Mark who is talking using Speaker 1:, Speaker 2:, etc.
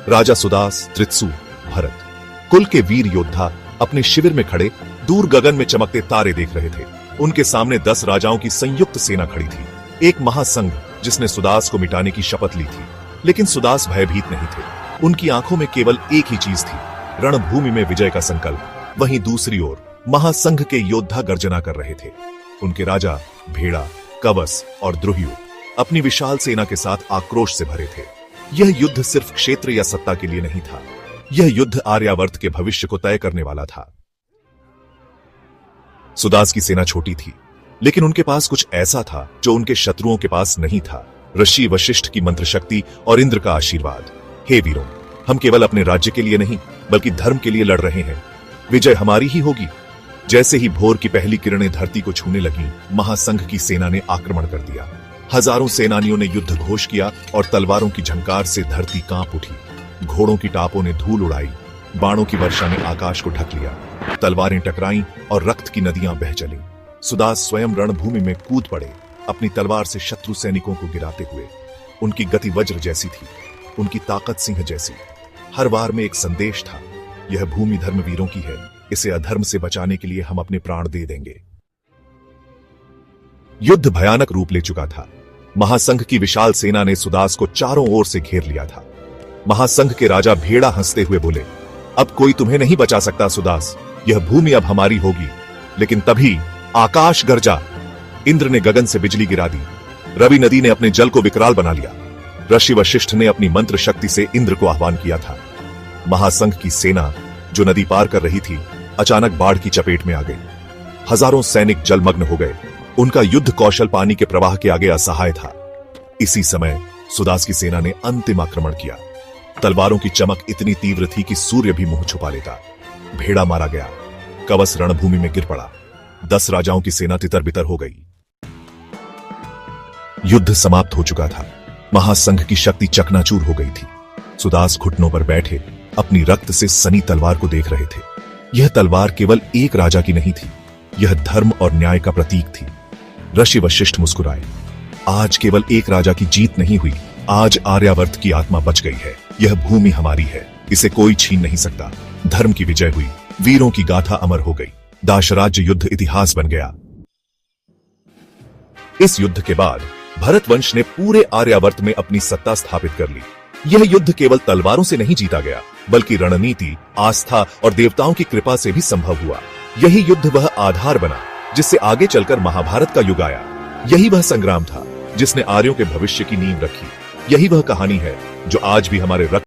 Speaker 1: राजा सुदास, त्रित्सु, भरत, कुल के वीर योद्धा अपने शिविर में खड़े दूर गगन में चमकते तारे देख रहे थे। उनके सामने 10 राजाओं की संयुक्त सेना खड़ी थी, एक महासंघ जिसने सुदास को मिटाने की शपथ ली थी। लेकिन सुदास भयभीत नहीं थे। उनकी आंखों में केवल एक ही चीज थी, रणभूमि में विजय का संकल्प। वहीं दूसरी ओर महासंघ के योद्धा गर्जना कर रहे थे। उनके राजा भेड़ा, कवस और द्रुह्यु अपनी विशाल सेना के साथ आक्रोश से भरे थे। यह युद्ध सिर्फ क्षेत्र या सत्ता के लिए नहीं था, यह युद्ध आर्यावर्त के भविष्य को तय करने वाला था। सुदास की सेना छोटी थी, लेकिन उनके पास कुछ ऐसा था जो उनके शत्रुओं के पास नहीं था, ऋषि वशिष्ठ की मंत्र शक्ति और इंद्र का आशीर्वाद। हे वीरों, हम केवल अपने राज्य के लिए नहीं बल्कि धर्म के लिए लड़ रहे हैं। विजय हमारी ही होगी। जैसे ही भोर की पहली किरणें धरती को छूने लगी, महासंघ की सेना ने आक्रमण कर दिया। हजारों सेनानियों ने युद्ध घोष किया और तलवारों की झंकार से धरती कांप उठी। घोड़ों की टापों ने धूल उड़ाई, बाणों की वर्षा ने आकाश को ढक लिया। तलवारें टकराईं और रक्त की नदियां बह चलीं। सुदास स्वयं रणभूमि में कूद पड़े, अपनी तलवार से शत्रु सैनिकों को गिराते हुए। उनकी गति वज्र जैसी थी, उनकी ताकत सिंह जैसी। हर वार में एक संदेश था, यह भूमि धर्मवीरों की है, इसे अधर्म से बचाने के लिए हम अपने प्राण दे देंगे। युद्ध भयानक रूप ले चुका था। महासंघ की विशाल सेना ने सुदास को चारों ओर से घेर लिया था। महासंघ के राजा भेड़ा हंसते हुए बोले, अब कोई तुम्हें नहीं बचा सकता सुदास, यह भूमि अब हमारी होगी। लेकिन तभी आकाश गरजा, इंद्र ने गगन से बिजली गिरा दी, रवि नदी ने अपने जल को विकराल बना लिया, ऋषि वशिष्ठ ने अपनी मंत्र शक्ति से इंद्र को आह्वान किया था। महासंघ की सेना जो नदी पार कर रही थी, अचानक बाढ़ की चपेट में आ गई। हजारों सैनिक जलमग्न हो गए, उनका युद्ध कौशल पानी के प्रवाह के आगे असहाय था। इसी समय सुदास की सेना ने अंतिम आक्रमण किया। तलवारों की चमक इतनी तीव्र थी कि सूर्य भी मुंह छुपा लेता। भेड़ा मारा गया, कवस रणभूमि में गिर पड़ा, 10 राजाओं की सेना तितर बितर हो गई। युद्ध समाप्त हो चुका था। महासंघ की शक्ति चकनाचूर हो गई थी। सुदास घुटनों पर बैठे अपनी रक्त से सनी तलवार को देख रहे थे। यह तलवार केवल एक राजा की नहीं थी, यह धर्म और न्याय का प्रतीक थी। ऋषि वशिष्ठ मुस्कुराए, आज केवल एक राजा की जीत नहीं हुई, आज आर्यावर्त की आत्मा बच गई है। यह भूमि हमारी है, इसे कोई छीन नहीं सकता। धर्म की विजय हुई, वीरों की गाथा अमर हो गई। दाशराज्य युद्ध इतिहास बन गया। इस युद्ध के बाद भरत वंश ने पूरे आर्यावर्त में अपनी सत्ता स्थापित कर ली। यह युद्ध केवल तलवारों से नहीं जीता गया, बल्कि रणनीति, आस्था और देवताओं की कृपा से भी संभव हुआ। यही युद्ध वह आधार बना जिससे आगे चलकर महाभारत का युग आया। यही वह संग्राम था जिसने आर्यों के भविष्य की नींव रखी। यही वह कहानी है जो आज भी हमारे रक्त